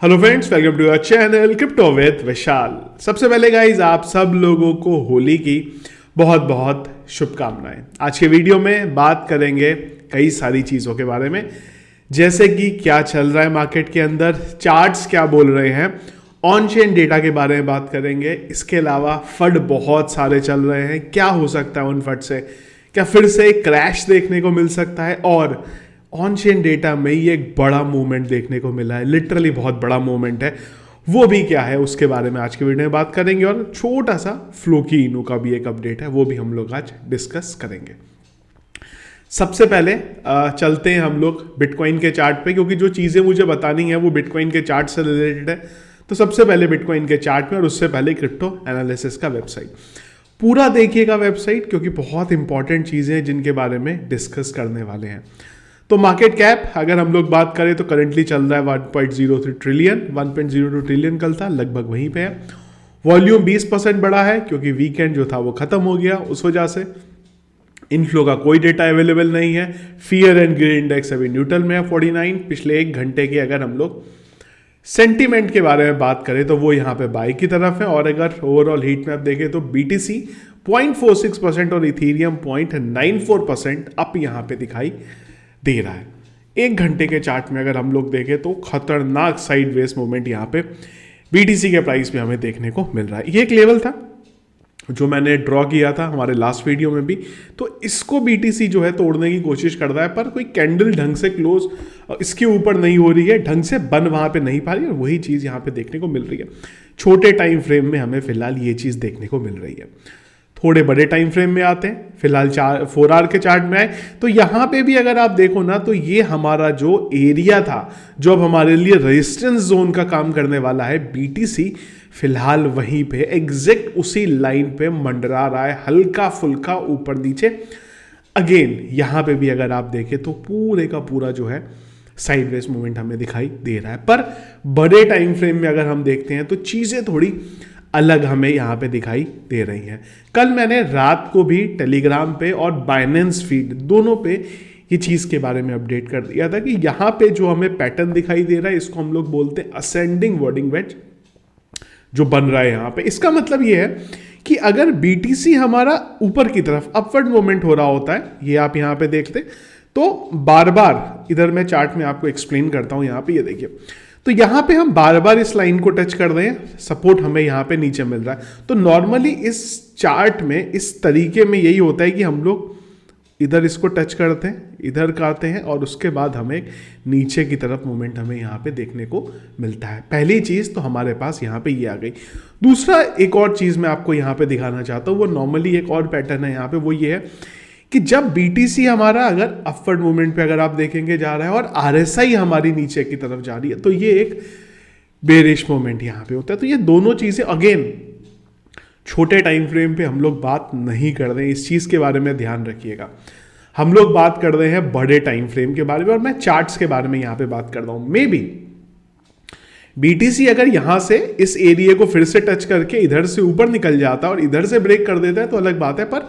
Hello friends, welcome to our channel crypto with Vishal. सबसे पहले guys आप सब लोगों को होली की बहुत बहुत शुभकामनाएं। आज के वीडियो में बात करेंगे कई सारी चीज़ों के बारे में, जैसे कि क्या चल रहा है मार्केट के अंदर, चार्ट्स क्या बोल रहे हैं, ऑन चेन डेटा के बारे में बात करेंगे। इसके अलावा फंड बहुत सारे चल रहे हैं, क्या हो सकता है उन फंड से, क्या फिर से क्रैश देखने को मिल सकता है। और ऑन चेन डेटा में ये एक बड़ा मूवमेंट देखने को मिला है, लिटरली बहुत बड़ा मूवमेंट है, वो भी क्या है उसके बारे में आज के वीडियो में बात करेंगे। और छोटा सा फ्लो की इनू का भी एक अपडेट है, वो भी हम लोग आज डिस्कस करेंगे। सबसे पहले चलते हैं हम लोग बिटकॉइन के चार्ट पे, क्योंकि जो चीज़ें मुझे बतानी है वो बिटकॉइन के चार्ट से रिलेटेड है। तो सबसे पहले बिटकॉइन के चार्ट में, और उससे पहले क्रिप्टो एनालिसिस का वेबसाइट पूरा देखिएगा वेबसाइट, क्योंकि बहुत इंपॉर्टेंट चीज़ें हैं जिनके बारे में डिस्कस करने वाले हैं। तो मार्केट कैप अगर हम लोग बात करें तो करंटली चल रहा है 1.03 ट्रिलियन, 1.02 ट्रिलियन कल था, लगभग वहीं पे है। वॉल्यूम 20% बढ़ा है, क्योंकि वीकेंड जो था वो खत्म हो गया, उस वजह से इनफ्लो का कोई डेटा अवेलेबल नहीं है। फियर एंड ग्रीड इंडेक्स अभी न्यूट्रल में है 49। पिछले एक घंटे की अगर हम लोग सेंटीमेंट के बारे में बात करें तो वो यहाँ पे बाई की तरफ है। और अगर ओवरऑल हीट मैप देखें तो BTC 0.46% और इथीरियम 0.94% अप यहाँ पे दिखाई दे रहा है। एक घंटे के चार्ट में अगर हम लोग देखें तो खतरनाक साइडवेज मूवमेंट यहाँ पे BTC के प्राइस में हमें देखने को मिल रहा है। ये एक लेवल था जो मैंने ड्रॉ किया था हमारे लास्ट वीडियो में भी, तो इसको BTC जो है तोड़ने की कोशिश कर रहा है, पर कोई कैंडल ढंग से क्लोज इसके ऊपर नहीं हो रही है, ढंग से बन वहाँ पे नहीं पा रही है। वही चीज़ यहाँ पे देखने को मिल रही है। छोटे टाइम फ्रेम में हमें फिलहाल ये चीज़ देखने को मिल रही है। थोड़े बड़े टाइम फ्रेम में आते हैं, फिलहाल 4 आवर के चार्ट में आए तो यहाँ पे भी अगर आप देखो ना, तो ये हमारा जो एरिया था जो अब हमारे लिए रेजिस्टेंस जोन का काम करने वाला है, BTC फिलहाल वहीं पे एग्जैक्ट उसी लाइन पे मंडरा रहा है, हल्का फुल्का ऊपर नीचे। अगेन यहाँ पे भी अगर आप देखें तो पूरे का पूरा जो है साइडवेज मूवमेंट हमें दिखाई दे रहा है। पर बड़े टाइम फ्रेम में अगर हम देखते हैं तो चीज़ें थोड़ी अलग हमें यहाँ पे दिखाई दे रही हैं। कल मैंने रात को भी टेलीग्राम पे और बाइनेंस फीड दोनों पे ये चीज़ के बारे में अपडेट कर दिया था कि यहाँ पे जो हमें पैटर्न दिखाई दे रहा है, इसको हम लोग बोलते हैं असेंडिंग वर्डिंग वेज जो बन रहा है यहाँ पे। इसका मतलब ये है कि अगर BTC हमारा ऊपर की तरफ अपवर्ड मूवमेंट हो रहा होता है, ये आप यहाँ पे देखते तो बार बार, इधर मैं चार्ट में आपको एक्सप्लेन करता हूँ, यहाँ पे ये देखिए, तो यहाँ पे हम बार बार इस लाइन को टच कर रहे हैं, सपोर्ट हमें यहाँ पे नीचे मिल रहा है। तो नॉर्मली इस चार्ट में इस तरीके में यही होता है कि हम लोग इधर इसको टच करते हैं, इधर करते हैं, और उसके बाद हमें नीचे की तरफ मूवमेंट हमें यहाँ पे देखने को मिलता है। पहली चीज़ तो हमारे पास यहाँ पे ये आ गई। दूसरा एक और चीज़ मैं आपको यहाँ पे दिखाना चाहता हूँ, वो नॉर्मली एक और पैटर्न है यहाँ पे, वो ये है कि जब BTC हमारा अगर अपवर्ड मूवमेंट पे अगर आप देखेंगे जा रहा है और RSI हमारी नीचे की तरफ जा रही है, तो ये एक बेरिश मूवमेंट यहाँ पे होता है। तो ये दोनों चीज़ें अगेन छोटे टाइम फ्रेम पे हम लोग बात नहीं कर रहे हैं, इस चीज़ के बारे में ध्यान रखिएगा। हम लोग बात कर रहे हैं बड़े टाइम फ्रेम के बारे में, और मैं चार्ट्स के बारे में यहाँ पे बात कर रहा हूँ। मे बी BTC अगर यहाँ से इस एरिया को फिर से टच करके इधर से ऊपर निकल जाता है और इधर से ब्रेक कर देता है तो अलग बात है, पर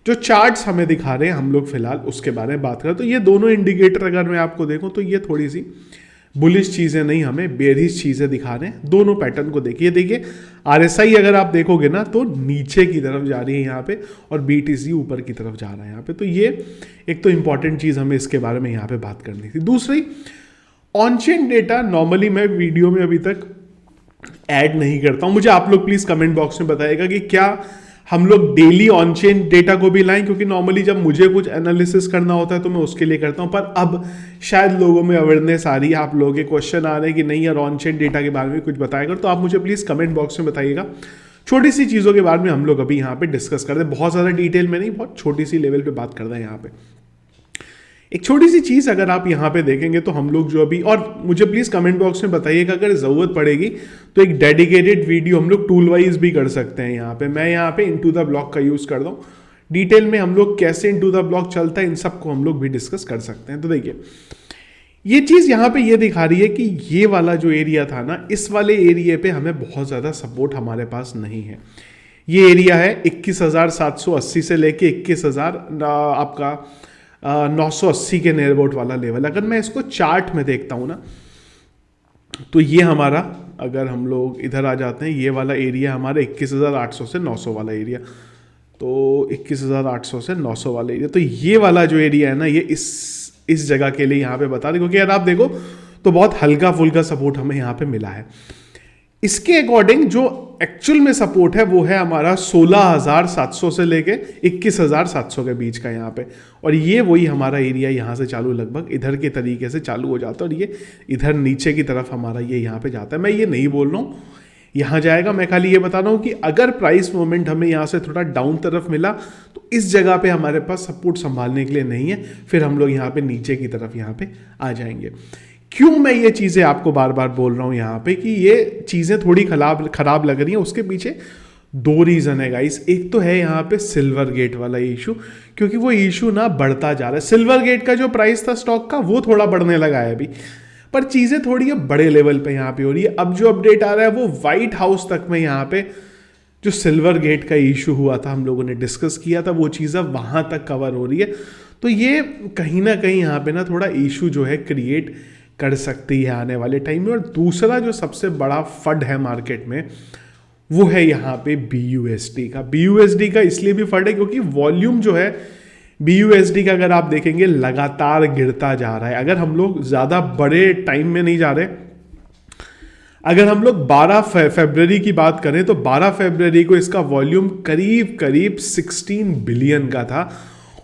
जो चार्ट्स हमें दिखा रहे हैं हम लोग फिलहाल उसके बारे में बात करें तो ये दोनों इंडिकेटर अगर मैं आपको देखूं तो ये थोड़ी सी बुलिश चीज़ें नहीं, हमें बेरिश चीज़ें दिखा रहे हैं। दोनों पैटर्न को देखिए RSI अगर आप देखोगे ना तो नीचे की तरफ जा रही है यहाँ पे, और BTC ऊपर की तरफ जा रहा है यहाँ पे। तो ये एक तो इंपॉर्टेंट चीज़ हमें इसके बारे में यहाँ पे बात करनी थी। दूसरी, ऑन चेन डेटा नॉर्मली मैं वीडियो में अभी तक ऐड नहीं करता हूँ। मुझे आप लोग प्लीज़ कमेंट बॉक्स में बताइएगा कि क्या हम लोग डेली ऑन चेन डेटा को भी लाएं, क्योंकि नॉर्मली जब मुझे कुछ एनालिसिस करना होता है तो मैं उसके लिए करता हूं। पर अब शायद लोगों में अवेयरनेस आ रही है, आप लोगों के क्वेश्चन आ रहे हैं कि नहीं यार ऑन चेन डेटा के बारे में कुछ बताएगा, तो आप मुझे प्लीज़ कमेंट बॉक्स में बताइएगा। छोटी सी चीज़ों के बारे में हम लोग अभी यहाँ पे डिस्कस करते हैं, बहुत ज़्यादा डिटेल में नहीं, बहुत छोटी सी लेवल पर बात कर रहे हैं यहाँ पे। एक छोटी सी चीज़ अगर आप यहाँ पे देखेंगे तो हम लोग जो अभी, और मुझे प्लीज़ कमेंट बॉक्स में बताइएगा अगर ज़रूरत पड़ेगी तो एक डेडिकेटेड वीडियो हम लोग टूल वाइज भी कर सकते हैं। यहाँ पे मैं यहाँ पे इनटू द ब्लॉक का यूज़ करता हूँ, डिटेल में हम लोग कैसे इनटू द ब्लॉक चलता है इन सबको हम लोग भी डिस्कस कर सकते हैं। तो देखिए ये चीज़ यहाँ पे ये दिखा रही है कि ये वाला जो एरिया था ना, इस वाले एरिया पे हमें बहुत ज़्यादा सपोर्ट हमारे पास नहीं है। ये एरिया है 21,780 से लेके 21,000 आपका 980 के नियर अबाउट वाला लेवल। अगर मैं इसको चार्ट में देखता हूँ ना, तो ये हमारा, अगर हम लोग इधर आ जाते हैं, ये वाला एरिया हमारा 21,800 से 900 वाला एरिया, तो 21,800 से 900 वाला एरिया, तो ये वाला जो एरिया है ना, ये इस जगह के लिए यहाँ पे बता दें, क्योंकि अगर आप देखो तो बहुत हल्का फुल्का सपोर्ट हमें यहाँ पे मिला है। इसके अकॉर्डिंग जो एक्चुअल में सपोर्ट है वो है हमारा 16,700 से लेके 21,700 के बीच का यहाँ पे, और ये वही हमारा एरिया यहाँ से चालू लगभग इधर के तरीके से चालू हो जाता है, और ये इधर नीचे की तरफ हमारा ये यहाँ पे जाता है। मैं ये नहीं बोल रहा हूँ यहाँ जाएगा, मैं खाली ये बता रहा हूँ कि अगर प्राइस मूवमेंट हमें यहाँ से थोड़ा डाउन तरफ मिला तो इस जगह पे हमारे पास सपोर्ट संभालने के लिए नहीं है, फिर हम लोग यहाँ पे नीचे की तरफ यहाँ पे आ जाएंगे। क्यों मैं ये चीज़ें आपको बार बार बोल रहा हूँ यहाँ पे कि ये चीज़ें थोड़ी खराब लग रही हैं, उसके पीछे दो रीज़न है गाइस। एक तो है यहाँ पे सिल्वर गेट वाला इशू, क्योंकि वो इशू ना बढ़ता जा रहा है। सिल्वर गेट का जो प्राइस था स्टॉक का वो थोड़ा बढ़ने लगा है अभी, पर चीज़ें थोड़ी बड़े लेवल पे यहाँ पे हो रही है। अब जो अपडेट आ रहा है वो व्हाइट हाउस तक में यहाँ पे जो सिल्वर गेट का इशू हुआ था, हम लोगों ने डिस्कस किया था, वो चीज़ अब वहाँ तक कवर हो रही है। तो ये कहीं ना कहीं यहाँ पे ना थोड़ा इशू जो है क्रिएट कर सकती है आने वाले टाइम में। और दूसरा जो सबसे बड़ा फंड है मार्केट में वो है यहाँ पे BUSD का। BUSD का इसलिए भी फंड है क्योंकि वॉल्यूम जो है BUSD का अगर आप देखेंगे लगातार गिरता जा रहा है। अगर हम लोग ज़्यादा बड़े टाइम में नहीं जा रहे, अगर हम लोग 12 फरवरी की बात करें तो 12 फरवरी को इसका वॉल्यूम करीब करीब 16 बिलियन का था,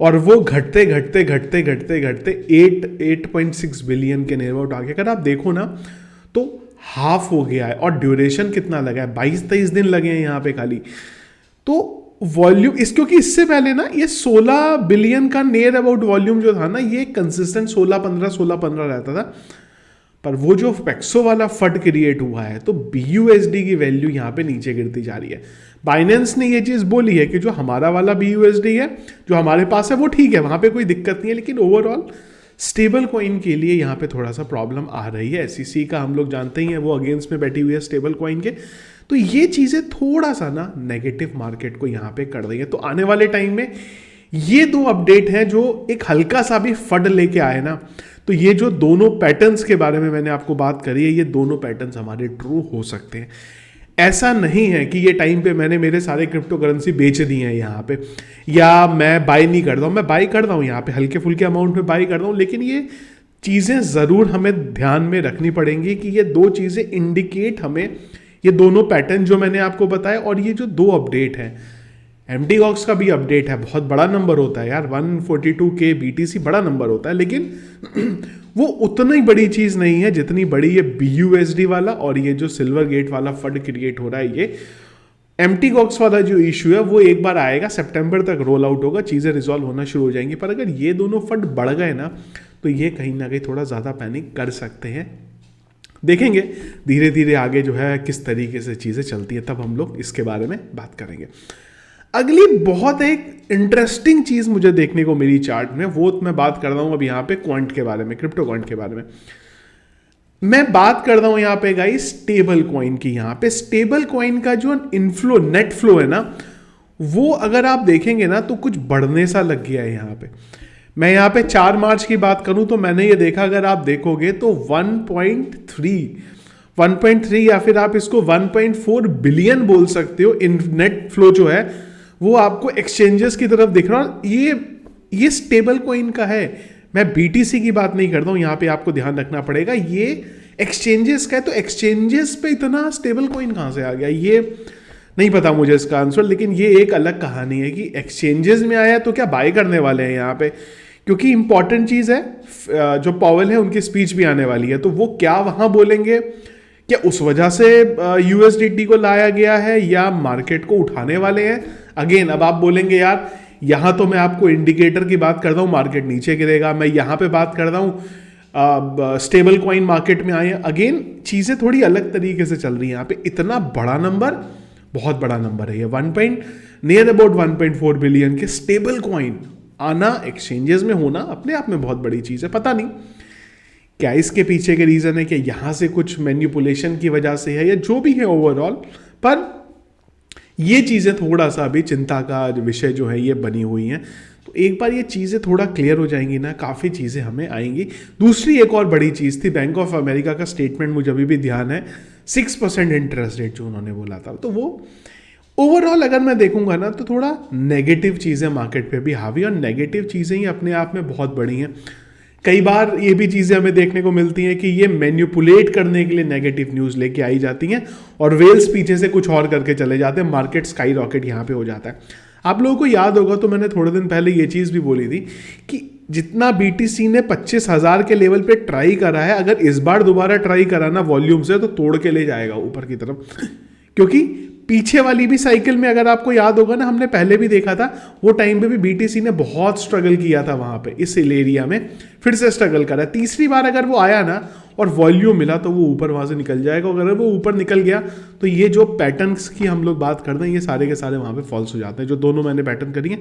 और वो घटते घटते घटते घटते घटते 8.6 बिलियन के नियर अबाउट आ गया। अगर आप देखो ना तो हाफ हो गया है, और ड्यूरेशन कितना लगा है, 22-23 दिन लगे हैं यहाँ पे खाली। तो वॉल्यूम क्योंकि इससे पहले ना ये 16 बिलियन का नियर अबाउट वॉल्यूम जो था ना, ये कंसिस्टेंट 16-15 रहता था। पर वो जो पैक्सो वाला फंड क्रिएट हुआ है तो BUSD की वैल्यू यहाँ पे नीचे गिरती जा रही है। बाइनेंस ने ये चीज़ बोली है कि जो हमारा वाला BUSD है जो हमारे पास है वो ठीक है, वहाँ पे कोई दिक्कत नहीं है, लेकिन ओवरऑल स्टेबल कॉइन के लिए यहाँ पे थोड़ा सा प्रॉब्लम आ रही है। SEC का हम लोग जानते ही हैं, वो अगेंस्ट में बैठी हुई है स्टेबल कॉइन के। तो ये चीज़ें थोड़ा सा ना नेगेटिव मार्केट को यहाँ पे कर रही है। तो आने वाले टाइम में ये दो अपडेट हैं जो एक हल्का सा भी फंड लेके आए ना, तो ये जो दोनों पैटर्न्स के बारे में मैंने आपको बात करी है, ये दोनों पैटर्न्स हमारे ट्रू हो सकते हैं। ऐसा नहीं है कि ये टाइम पे मैंने मेरे सारे क्रिप्टो करेंसी बेच दिए हैं यहाँ पे, या मैं बाय नहीं करता हूँ। मैं बाय करता हूँ यहाँ पे, हल्के फुल्के अमाउंट में बाय करता हूँ, लेकिन ये चीज़ें ज़रूर हमें ध्यान में रखनी पड़ेंगी कि ये दो चीज़ें इंडिकेट हमें, ये दोनों पैटर्न जो मैंने आपको बताया और ये जो दो अपडेट हैं, MTGOX का भी अपडेट है, बहुत बड़ा नंबर होता है यार, 142K BTC बड़ा नंबर होता है, लेकिन वो उतनी बड़ी चीज़ नहीं है जितनी बड़ी ये BUSD वाला और ये जो सिल्वर गेट वाला फंड क्रिएट हो रहा है। ये MTGOX वाला जो इशू है वो एक बार आएगा, सितंबर तक रोल आउट होगा, चीज़ें रिजॉल्व होना शुरू हो जाएंगी। पर अगर ये दोनों फंड बढ़ गए ना तो ये कहीं ना कहीं थोड़ा ज़्यादा पैनिक कर सकते हैं। देखेंगे धीरे धीरे आगे जो है किस तरीके से चीज़ें चलती है, तब हम लोग इसके बारे में बात करेंगे। अगली बहुत एक इंटरेस्टिंग चीज़ मुझे देखने को मिली चार्ट में, वो मैं बात कर रहा हूँ अब यहाँ पे क्वांट के बारे में, क्रिप्टो क्वांट के बारे में मैं बात कर रहा हूँ यहाँ पे गाइस स्टेबल कॉइन की। यहाँ पे स्टेबल कॉइन का जो इनफ्लो नेट फ्लो है ना, वो अगर आप देखेंगे ना तो कुछ बढ़ने सा लग गया है यहाँ पे। मैं यहाँ पे 4 मार्च की बात करूँ तो मैंने ये देखा, अगर आप देखोगे तो 1.3 या फिर आप इसको 1.4 बिलियन बोल सकते हो इन नेट फ्लो जो है वो आपको एक्सचेंजेस की तरफ दिख रहा है। ये स्टेबल कॉइन का है, मैं BTC की बात नहीं करता हूं, यहां पे आपको ध्यान रखना पड़ेगा। ये एक्सचेंजेस का है, तो एक्सचेंजेस पे इतना स्टेबल कॉइन कहां से आ गया ये नहीं पता मुझे इसका आंसर, लेकिन ये एक अलग कहानी है कि एक्सचेंजेस में आया तो क्या बाय करने वाले हैं यहाँ पे, क्योंकि इंपॉर्टेंट चीज़ है जो पॉवेल है उनकी स्पीच भी आने वाली है, तो वो क्या वहां बोलेंगे, क्या उस वजह से USDT को लाया गया है या मार्केट को उठाने वाले हैं। अगेन अब आप बोलेंगे यार यहां तो मैं आपको इंडिकेटर की बात करता हूं, मार्केट नीचे गिरेगा, मैं यहां पे बात कर रहा हूं स्टेबल कॉइन मार्केट में आए। अगेन चीजें थोड़ी अलग तरीके से चल रही है यहाँ पे। इतना बड़ा नंबर, बहुत बड़ा नंबर है ये, नियर अबाउट 1.4 बिलियन के स्टेबल कॉइन आना, एक्सचेंजेस में होना अपने आप में बहुत बड़ी चीज है। पता नहीं क्या इसके पीछे के रीजन है कि यहां से कुछ मैनिपुलेशन की वजह से है या जो भी है ओवरऑल, पर ये चीजें थोड़ा सा अभी चिंता का विषय जो है ये बनी हुई हैं। तो तो एक बार ये चीज़ें थोड़ा क्लियर हो जाएंगी ना, काफ़ी चीज़ें हमें आएंगी। दूसरी एक और बड़ी चीज़ थी, बैंक ऑफ अमेरिका का स्टेटमेंट मुझे अभी भी ध्यान है, 6% इंटरेस्ट रेट जो उन्होंने बोला था, तो वो ओवरऑल अगर मैं देखूंगा ना तो थोड़ा नेगेटिव चीज़ें मार्केट पे भी हावी, और नेगेटिव चीज़ें ही अपने आप में बहुत बड़ी हैं। कई बार ये भी चीज़ें हमें देखने को मिलती हैं कि ये मैन्युपुलेट करने के लिए नेगेटिव न्यूज़ लेके आई जाती हैं और वेल्स पीछे से कुछ और करके चले जाते हैं, मार्केट स्काई रॉकेट यहाँ पे हो जाता है। आप लोगों को याद होगा तो मैंने थोड़े दिन पहले ये चीज़ भी बोली थी कि जितना BTC ने 25,000 के लेवल पे ट्राई करा है, अगर इस बार दोबारा ट्राई करा ना वॉल्यूम से, तो तोड़ के ले जाएगा ऊपर की तरफ। क्योंकि पीछे वाली भी साइकिल में अगर आपको याद होगा ना, हमने पहले भी देखा था, वो टाइम पे भी BTC ने बहुत स्ट्रगल किया था वहां पे, इस एरिया में फिर से स्ट्रगल करा। तीसरी बार अगर वो आया ना और वॉल्यूम मिला तो वो ऊपर वहां से निकल जाएगा। अगर वो ऊपर निकल गया तो ये जो पैटर्न्स की हम लोग बात करते हैं, ये सारे के सारे वहां पे फॉल्स हो जाते हैं। जो दोनों मैंने पैटर्न करी है,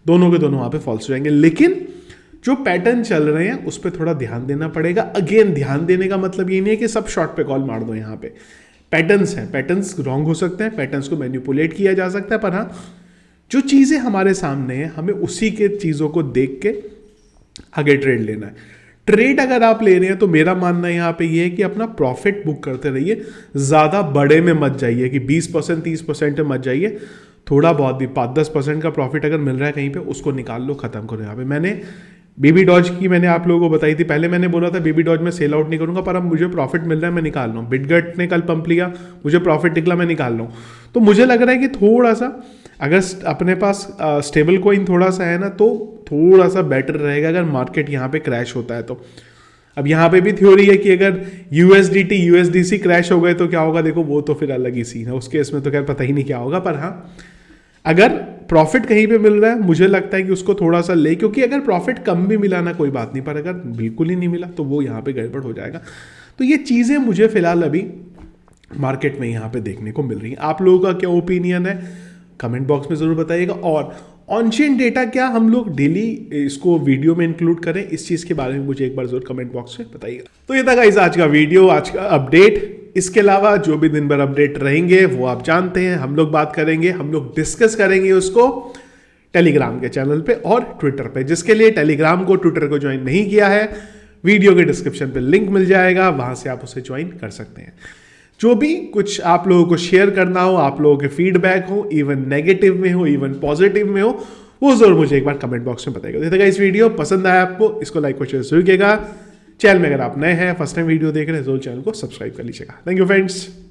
दोनों के दोनों वहां पे फॉल्स हो जाएंगे। लेकिन जो पैटर्न चल रहे हैं उस पर थोड़ा ध्यान देना पड़ेगा। अगेन, ध्यान देने का मतलब ये नहीं है कि सब शॉर्ट पे कॉल मार दो। यहाँ पे पैटर्न्स हैं, पैटर्न्स रॉन्ग हो सकते हैं, पैटर्न्स को मैनिपुलेट किया जा सकता है, पर हाँ, जो चीज़ें हमारे सामने हैं हमें उसी के चीज़ों को देख के आगे ट्रेड लेना है। ट्रेड अगर आप ले रहे हैं तो मेरा मानना यहाँ पे ये है कि अपना प्रॉफिट बुक करते रहिए, ज़्यादा बड़े में मत जाइए कि 20% 30% में मत जाइए। थोड़ा बहुत भी 5-10% का प्रॉफिट अगर मिल रहा है कहीं पे, उसको निकाल लो, खत्म करो। यहाँ पे मैंने बेबी डॉज की मैंने आप लोगों को बताई थी, पहले मैंने बोला था बेबी डॉज में सेल आउट नहीं करूंगा, पर अब मुझे प्रॉफिट मिल रहा है, मैं निकाल रहा हूँ। बिटगट ने कल पंप लिया, मुझे प्रॉफिट निकला, मैं निकाल रहा हूँ। तो मुझे लग रहा है कि थोड़ा सा अगर अपने पास स्टेबल कॉइन थोड़ा सा है ना, तो थोड़ा सा बेटर रहेगा अगर मार्केट यहाँ पे क्रैश होता है तो। अब यहाँ पे भी थ्योरी है कि अगर USDT USDC क्रैश हो गए तो क्या होगा, देखो वो तो फिर अलग ही सीन है, उस केस में तो खैर पता ही नहीं क्या होगा। पर हाँ, अगर प्रॉफिट कहीं पे मिल रहा है, मुझे लगता है कि उसको थोड़ा सा ले, क्योंकि अगर प्रॉफिट कम भी मिला ना कोई बात नहीं, पर अगर बिल्कुल ही नहीं मिला तो वो यहाँ पे गड़बड़ हो जाएगा। तो ये चीज़ें मुझे फिलहाल अभी मार्केट में यहाँ पे देखने को मिल रही हैं। आप लोगों का क्या ओपिनियन है, कमेंट बॉक्स में ज़रूर बताइएगा। और ऑन चेन डेटा क्या हम लोग डेली इसको वीडियो में इंक्लूड करें, इस चीज़ के बारे में मुझे एक बार जरूर कमेंट बॉक्स में बताइएगा। तो ये था गाइस आज का वीडियो, आज का अपडेट। इसके अलावा जो भी दिन भर अपडेट रहेंगे वो आप जानते हैं, हम लोग बात करेंगे, हम लोग डिस्कस करेंगे उसको टेलीग्राम के चैनल पे और ट्विटर पे। जिसके लिए टेलीग्राम को ट्विटर को ज्वाइन नहीं किया है, वीडियो के डिस्क्रिप्शन पे लिंक मिल जाएगा, वहां से आप उसे ज्वाइन कर सकते हैं। जो भी कुछ आप लोगों को शेयर करना हो, आप लोगों के फीडबैक हो, इवन नेगेटिव में हो इवन पॉजिटिव में हो, वो जरूर मुझे एक बार कमेंट बॉक्स में बताइएगा। देखिएगा इस वीडियो पसंद आया आपको, इसको लाइक और शेयर जरूर कीजिएगा। चैनल में अगर आप नए हैं, फर्स्ट टाइम वीडियो देख रहे हैं, जरूर चैनल को सब्सक्राइब कर लीजिएगा। Thank you friends.